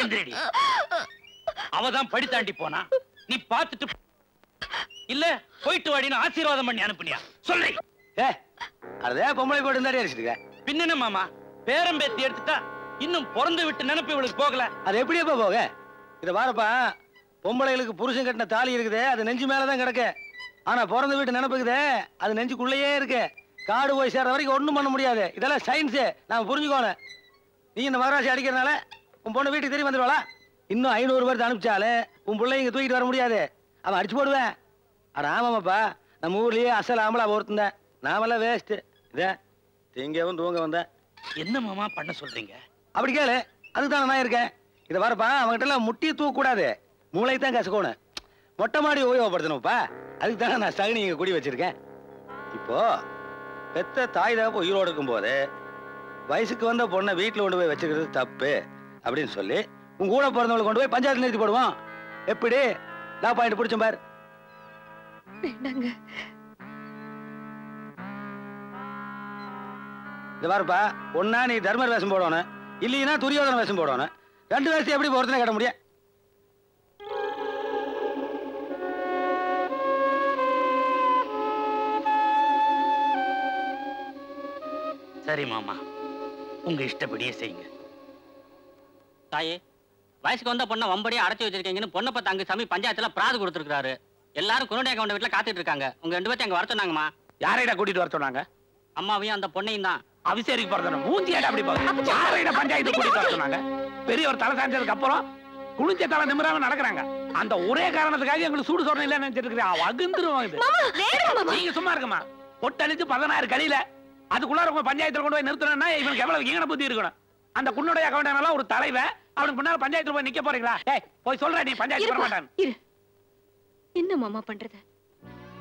மந்திரடி. அவதான் படி தாண்டி போனா, நீ பார்த்துட்டு இல்ல போயிட்டு வாடின்னு ஆசீர்வாதம் பண்ணி அனுப்புனியா? சொல்றேன். அதே பொம்பளை போட்டு இருந்தாடி அடிச்சிருக்க. பின்ன மாமா, பேரம் பேத்தி எடுத்துட்டா இன்னும் பிறந்து விட்டு நினைப்பு இவளுக்கு போகல. அது எப்படியப்பா போக? இத பாருப்பா, பொம்பளைகளுக்கு புருஷன் கட்டின தாலி இருக்குது, அது நெஞ்சு மேலதான் கிடக்கு. ஆனா பிறந்த வீட்டு நினைப்புக்குதே, அது நெஞ்சுக்குள்ளேயே இருக்கு. காடு போய் சேர்ற வரைக்கும் ஒண்ணும் பண்ண முடியாது. இதெல்லாம் சயின்ஸு, நாம புரிஞ்சுக்கோணும். நீ இந்த மகராசி அடிக்கிறதுனால உன் பொண்ணு வீட்டுக்கு திரும்பி வந்துடுவாளா? இன்னும் 500 பேர் அனுப்பிச்சாலே உன் பிள்ளை இங்க தூக்கிட்டு வர முடியாது. அவன் அடிச்சு போடுவேன். அட ஆமாமாப்பா, நம்ம ஊர்லயே அசல் ஆம்பளா ஒருத்தன். நாமெல்லாம் வேஸ்ட். இதே திங்கவும் தூங்க வந்தேன். என்ன மாமா பண்ண சொல்றீங்க? அப்படி கேளு, அதுதான் நான் இருக்கேன். இதை வரப்பா, அவங்ககிட்ட எல்லாம் முட்டியை தூக்க கூடாது, மூளை தான் கசக்கணும். மொட்டை மாடி உபயோகப்படுத்தணும்ப்பா. அதுக்கு தானே நான் சகுனி இங்க குடி வச்சிருக்கேன். இப்போ பெத்த தாய் தகப்ப உயிரோடு இருக்கும் போது வயசுக்கு வந்த பொண்ணை வீட்டுல கொண்டு போய் வச்சுக்கிறது தப்பு அப்படின்னு சொல்லி உங்க கூட பிறந்தவங்களை கொண்டு போய் பஞ்சாயத்து நிறுத்தி போடுவோம். எப்படி லா பாயிண்ட் பிடிச்சோம் பாரு. இது பாருப்பா, ஒன்னா நீ தர்மர் வேஷம் போடணும், இல்லைன்னா துரியோதன வேஷம் போடணும். 2 வேஷத்தை எப்படி ஒருத்தனை கட்ட முடியும்? சரி மாமா, உங்க இஷ்டப்படியே செய்யுங்க. தாயே, வயசுக்கு வந்த பொண்ணை வம்படியா அடைச்சி வச்சிருக்கீங்கன்னு பொண்ணை பார்த்து அங்க சாமி பஞ்சாயத்துல பிராது கொடுத்துருக்காரு. எல்லாரும் குருடைய கவுண்ட வீட்டுல காத்துட்டு இருக்காங்க. உங்க 2 பேர்த்தையும் அங்க வர சொன்னாங்கம்மா. யாரைடா கூட்டிட்டு வர சொன்னாங்க? அம்மாவையும் அந்த பொண்ணையும் தான். அபிஷேகம் பிறந்தன மூஞ்சியாடா அப்படி பாக்க. யாரைடா பஞ்சாயத்து கூட்டிட்டு வர சொன்னாங்க? பெரியவர் தலை சாஞ்சதுக்கு அப்புறம் குளிஞ்ச தலை நிமிராம நடக்கிறாங்க. அந்த ஒரே காரணத்துக்காக எங்களுக்கு சூடு சொரணை இல்ல நினைச்சிட்டு இருக்கேன். அகுந்துருவாங்க. நீங்க சும்மா இருக்குமா? பொட்டழிச்சு 16 கழியில அதுக்குள்ளார உங்க பஞ்சாயத்துல கொண்டு போய் நிறுத்தணும்னா இவனுக்கு எவ்வளவு ஈன புத்தி இருக்கணும். அந்த குன்னுடைய அக்கௌண்ட் ஒரு தலைவன், அவனுக்கு முன்னால பஞ்சாயத்துல போய் நிக்க போறீங்களா? போய் சொல்ற, நீ பஞ்சாயத்து வர மாட்டான். என்ன மாமா பண்றது?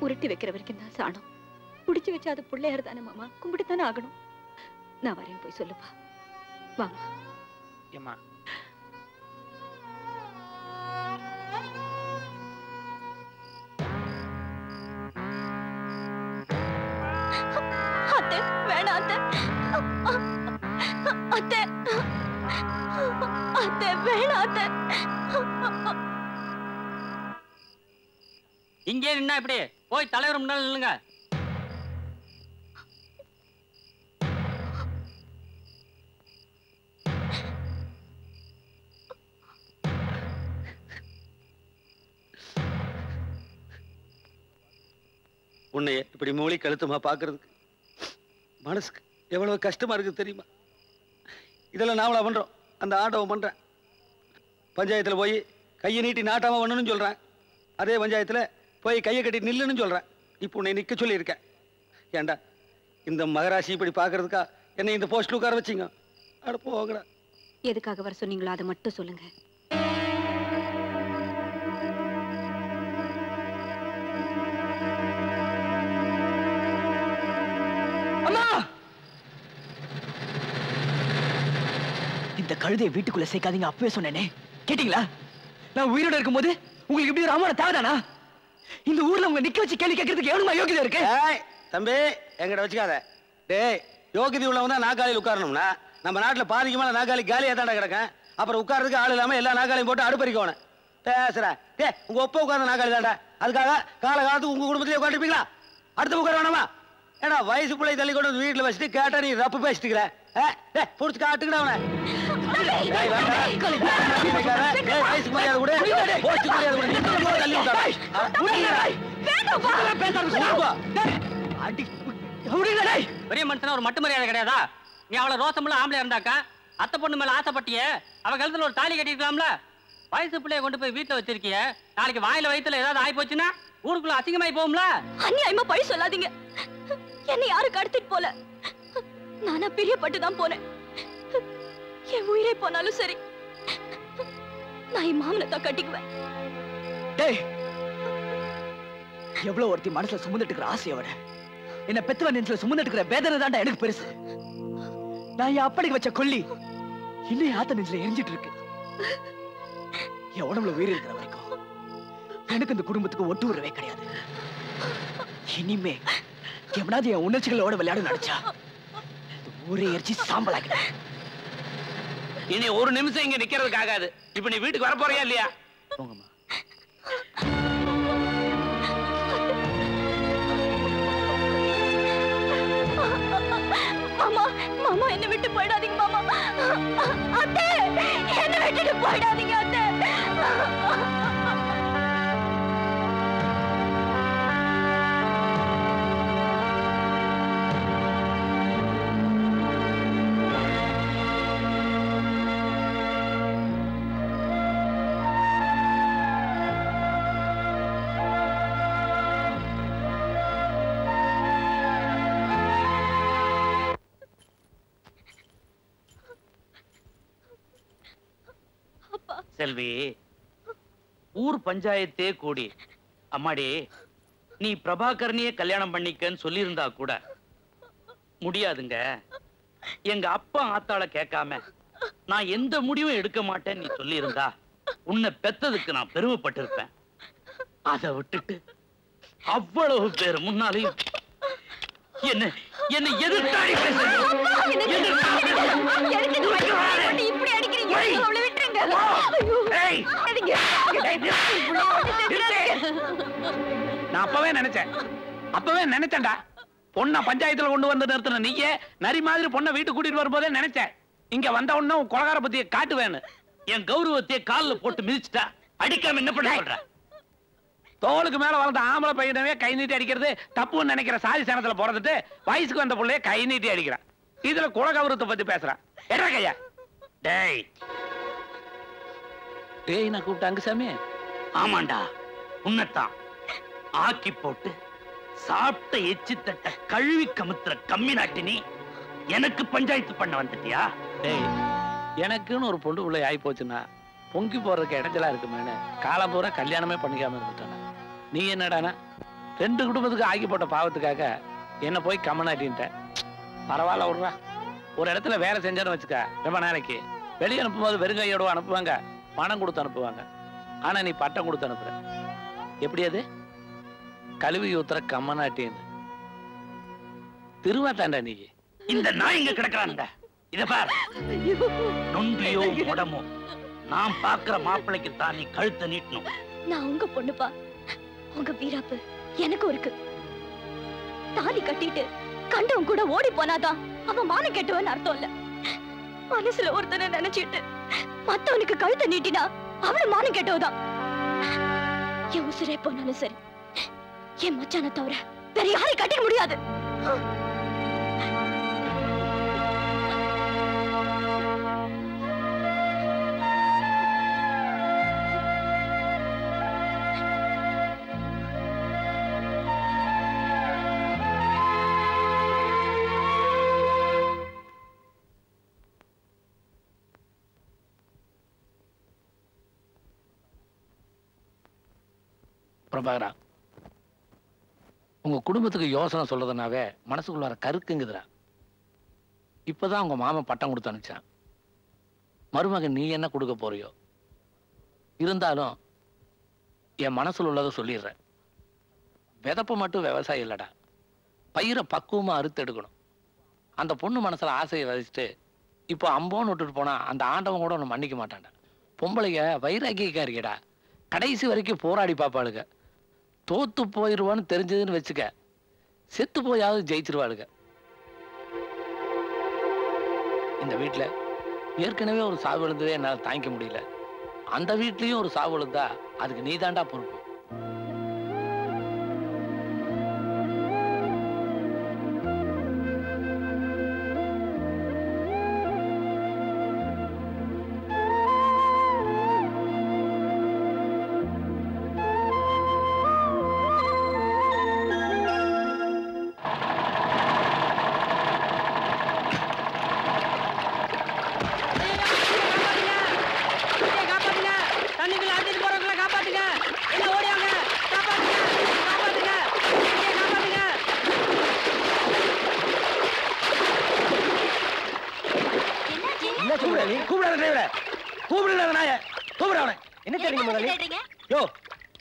உருட்டி வைக்கிற வரைக்கும் தான் சாணம். புடிச்சு வச்சா அது பிள்ளையார் தானே மாமா, கும்பிட்டு தானே ஆகணும். நான் வரேன், போய் சொல்லுப்பா. வாமா. ஏமா அத்தை வேணாம் அத்தை. அத்தை அத்தை வேணாம் அத்தை. இங்கே நின்னா இப்படி போய் தலைவர் முன்னால நில்லுங்க. உன்னைய இப்படி மூளை கழுத்துமா பாக்குறதுக்கு மனசுக்கு எவ்வளவு கஷ்டமா இருக்கு தெரியுமா? இதெல்லாம் நாமளா பண்றோம், அந்த ஆண்டவன் பண்றேன். பஞ்சாயத்துல போய் கையை நீட்டி நாட்டாம பண்ணணும்னு சொல்றேன். அதே பஞ்சாயத்துல போய் கையை கட்டி நில்லுன்னு சொல்றேன். இப்போ உன்னை நிக்க சொல்லி இருக்கேன். ஏண்டா இந்த மகராசி இப்படி பாக்குறதுக்கா என்னை இந்த போஸ்ட்ல உட்கார வச்சிங்க? அட போகடா. எதுக்காக வர சொன்னீங்களோ அதை மட்டும் சொல்லுங்க. இந்த கழுதையை வீட்டுக்குள்ள சேர்க்காதீங்க அப்பவே சொன்னேனே, கேட்டீங்களா? நான் உயிரோட இருக்கும்போது உங்களுக்கு இப்படி ஒரு அவமான தேவைதானா? இந்த ஊர்ல உங்க நிக்க வச்சு கேள்வி கேட்கறதுக்கு எவ்வளவு யோகியதை இருக்கு? தம்பி எங்கிட்ட வச்சுக்காத. டேய், யோகியதை உள்ளவன் தான் நாற்காலியில் உட்காரணும்னா நம்ம நாட்டுல பாதிக்கு மேல நாற்காலி காலியா தாண்டா கிடக்கேன். அப்புறம் உட்கார்றதுக்கு ஆள் இல்லாம எல்லா நாற்காலியும் போட்டு அடுப்பறிக்கணும். பேசுற டே, உங்க ஒப்ப உட்கார்ந்த நாற்காலி தாண்டா. அதுக்காக காலகாலத்துக்கு உங்க குடும்பத்திலே உட்காந்துருப்பீங்களா? அடுத்த உட்கார வேணாமா? ஏன்னா வயசு பிள்ளை தள்ளி கொண்டு வந்து வீட்டுல வச்சுட்டு கேட்டா நீ ரப்பு பேசிட்டுக்கிற. புடிச்சு காட்டுக்கிட அவனை. வயசுக்கு மரியாதை கூட போஸ்ட் மரியாதை கூட தள்ளி விட்டாடா. பெரிய மனுஷனா ஒரு மட்டு மரியாதை கிடையாதா? நீ அவளை ரோசமுள்ள ஆம்பளை இருந்தாக்கா அத்தை பொண்ணு மேல ஆசைப்பட்டிய அவ கழுத்துல ஒரு தாலி கட்டிருக்கலாம்ல. வயசு பிள்ளைய கொண்டு போய் வீட்டுல வச்சிருக்கிய, நாளைக்கு வாயில வயித்துல ஏதாவது ஆகி போச்சுன்னா ஊருக்குள்ள அசிங்கமாயி போகும்ல. அநியாயமா பழி சொல்லாதீங்க. என்னை யாரும் கடத்திட்டு போல, நானா பிரியப்பட்டுதான் போனேன். என் உயிரே போனாலும் சரி, நான் என் மாமனை தான் கட்டிக்குவேன். எவ்வளவு ஒருத்தி மனசுல சுமந்துட்டு இருக்கிற ஆசையோட என்ன பெத்தவன் நெஞ்சில சுமந்துட்டு இருக்கிற வேதனை தாண்டா எனக்கு பெருசு. நான் என் அப்படிக்கு வச்ச கொல்லி இன்னும் ஆத்த நெஞ்சில எரிஞ்சிட்டு இருக்கு. என் உடம்புல உயிர் இருக்கிற வரைக்கும் எனக்கு இந்த குடும்பத்துக்கு ஒட்டு உறவே கிடையாது. இனிமே எவனாவது என் உணர்ச்சிகளோட விளையாட நினைச்சா ஊரே எரிச்சு சாம்பலாக்கிட. இனி ஒரு நிமிஷம் இங்க நிக்கிறதுக்கு ஆகாது. இப்ப நீ வீட்டுக்கு வர போறியா இல்லையா? போங்கம்மா. மாமா மாமா என்ன விட்டு போயிடாதீங்க மாமா. அத்தை என்ன விட்டுட்டு போயிடாதீங்க அத்தை. செல்வி, ஊர் பஞ்சாயத்தே கூடி அம்மாடி நீ பிரபாகரனையே கல்யாணம் பண்ணிக்கன்னு சொல்லியிருந்தா கூட முடியாதுங்க. எங்க அப்பா ஆத்தாள கேட்காம நான் எந்த முடிவும் எடுக்க மாட்டேன்னு நீ சொல்லியிருந்தா உன்னை பெத்ததுக்கு நான் பெருமைப்பட்டிருப்பேன். அதை விட்டுட்டு அவ்வளவு பேர் முன்னாலையும் என்ன என்ன எதிர்த்தாடி நான் அப்பவே நினைச்சேன்டா. பொண்ண பஞ்சாயத்துல கொண்டு வந்து நிறுத்தின நீயே நரி மாதிரி பொண்ணை வீட்டுக்கு கூட்டிட்டு வரும்போதே நினைச்சேன் இங்க வந்த உடனே உன் கொலகார பத்திய காட்டுவேன்னு. என் கௌரவத்தையே காலில் போட்டு மிதிச்சுட்டா. அடிக்காம என்ன பண்ண சொல்ற? தோளுக்கு மேல வளர்ந்த ஆம்பளை பையனவே கை நீட்டி அடிக்கிறது தப்புன்னு நினைக்கிற சாதி சனத்துல பிறந்துட்டு வயசுக்கு வந்த பிள்ளைய கை நீட்டி அடிக்கிறான். இதுல குலகௌரவத்தை பத்தி பேசுறான். என்ன கையா? டேய் டேய் நான் கூப்பிட்டாங்க சாமி. ஆமாண்டா உன்னத்தான் ஆக்கி போட்டு சாப்பிட்ட எச்சி தட்ட கழுவி கமுத்துற கம்மி நாட்டினி எனக்கு பஞ்சாயத்து பண்ண வந்துட்டியா? டேய் எனக்குன்னு ஒரு பொண்ணு உள்ள ஆகி போச்சுன்னா பொங்கி போறதுக்கு இடைஞ்சலா இருக்குமேனு காலம் பூரா கல்யாணமே பண்ணிக்காம இருந்துட்டான. நீ என்னடானா 2 குடும்பத்துக்கு ஆக்கி போட்ட பாவத்துக்காக என்ன போய் கம்மனாட்டின்ட்ட. பரவாயில்ல விடுறா. ஒரு இடத்துல வேலை செஞ்சேன்னு வச்சுக்க, ரொம்ப நாளைக்கு வெளியே அனுப்பும்போது வெறுங்கையோட அனுப்புவாங்க, பணம் கொடுத்து அனுப்புவாங்க. ஆனா நீ பட்டம் கொடுத்து அனுப்புற. எப்படி அது? கழுவி ஊத்துற கம்மனாட்டின்னு திருவாத்தாண்டா நீ. இந்த நாய் இங்க கிடக்குறான்டா. இத பாரு, நொண்டியோ முடமோ நான் பாக்குற மாப்பிள்ளைக்கு தான் நீ கழுத்தை நீட்டணும். நான் உங்க பொண்ணுப்பா. உங்க வீராப்பு எனக்கும் இருக்கு. தாலி கட்டிட்டு கண்டவன் கூட ஓடி போனாதான் அவன் மானம் கெட்டவன் அர்த்தம் இல்ல. மனசுல ஒருத்தனை நினைச்சிட்டு மத்தவனுக்கு கழுத்தை நீட்டினா அவள மானம் கெட்டவதான். என் உசுரே போனாலும் சரி, என் மச்சான தவிர வேற யாரை கட்டிக்க முடியாது. பிரபாகரா, உங்க குடும்பத்துக்கு யோசனை சொல்றதுனாவே மனசுக்குள்ள வர கருக்குங்குதுடா. இப்பதான் உங்க மாமன் பட்டம் கொடுத்து அனுப்பிச்சான். மருமகன் நீ என்ன கொடுக்க போறியோ, இருந்தாலும் என் மனசுல உள்ளதை சொல்லிடுறேன். விதப்பு மட்டும் விவசாயம் இல்லடா, பயிரை பக்குவமா அறுத்து எடுக்கணும். அந்த பொண்ணு மனசுல ஆசையை விதைச்சிட்டு இப்போ அம்போன்னு விட்டுட்டு போனா அந்த ஆண்டவன் கூட ஒன்று மன்னிக்க மாட்டான்டா. பொம்பளைங்க வைராக்கியக்கா இருக்கடா, கடைசி வரைக்கும் போராடி பார்ப்பாளுங்க. தோத்து போயிடுவான்னு தெரிஞ்சதுன்னு வச்சுக்க, செத்து போயாவது ஜெயிச்சிருவாளுங்க. இந்த வீட்டுல ஏற்கனவே ஒரு சாவு விழுந்ததே என்னால் தாங்கிக்க முடியல. அந்த வீட்லயும் ஒரு சாவு விழுந்தா அதுக்கு நீதாண்டா பொறுப்பு.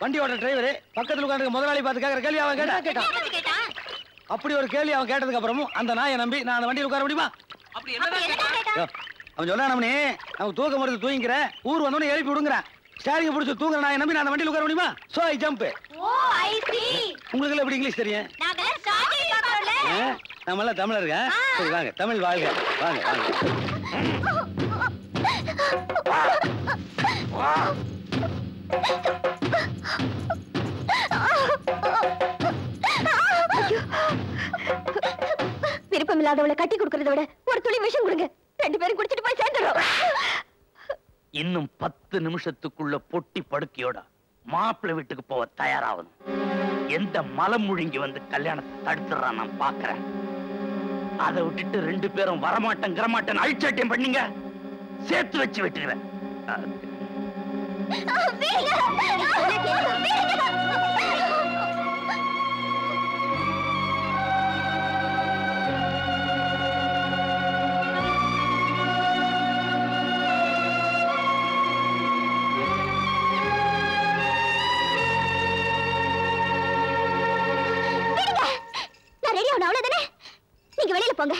வண்டி ஓட்ட டிரைவர் பக்கத்துல உட்கார்ந்து முதலாளி பார்த்து கேட்கிற கேள்வி அவன் கேட்டான். அப்படி ஒரு கேள்வி அவன் கேட்டதுக்கு அப்புறமும் அந்த நாயை நம்பி நான் அந்த வண்டியில் உட்கார முடியுமா? அவன் சொன்னா நம்ம நமக்கு தூக்க மருந்து தூங்கிக்கிற ஊர் வந்தோடனே எழுப்பி விடுங்கிறான். ஸ்டாரிங் பிடிச்சி தூங்குற நான் நம்பி நான் அந்த வண்டியில் உட்கார முடியுமா? So I jump. உங்களுக்கு எல்லாம் எப்படி இங்கிலீஷ் தெரியும்? நம்ம எல்லாம் தமிழருங்க. சரி வாங்க, தமிழ் வாழ்க. வாங்க வாங்க. விருப்பம் இல்லாதவளை கட்டி கொடுக்கறத விட ஒரு துளி விஷம் கொடுங்க. 2 பேரும் குடிச்சிட்டு போய் சேர்ந்துடும். இன்னும் 10 நிமிஷத்துக்குள்ள பொட்டி படுக்கையோட மாப்பிள்ளை வீட்டுக்கு போக தயாராகணும். எந்த மலம் முழுங்கி வந்து கல்யாணத்தை தடுத்துறான் நான் பாக்குறேன். அதை விட்டுட்டு 2 பேரும் வரமாட்டேன் அழிச்சாட்டியம் பண்ணீங்க, சேர்த்து வச்சு விட்டுருவேன். அவ்வளவுதானே, நீங்க வெளியில போங்க.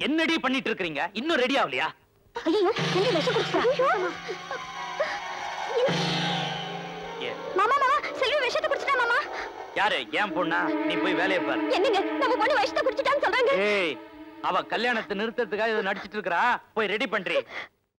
என்னடி பண்ணிட்டு இருக்கீங்க? இன்னும் ரெடி ஆகலையா? ஐயோ, செல்வி விஷம் குடிச்சிட்டா. மாமா செல்வி விஷத்தை குடிச்சிட்டா மாமா. யாரு? ஏன் பொண்ணா? நீ போய் வேலையை பாரு. என்னங்க நம்ம பொண்ணு விஷத்தை குடிச்சிட்டான்னு சொல்றாங்க. ஏய், அவ கல்யாணத்தை நிறுத்தறதுக்காக இதை நடிச்சிட்டு இருக்கா. போய் ரெடி பண்றீ.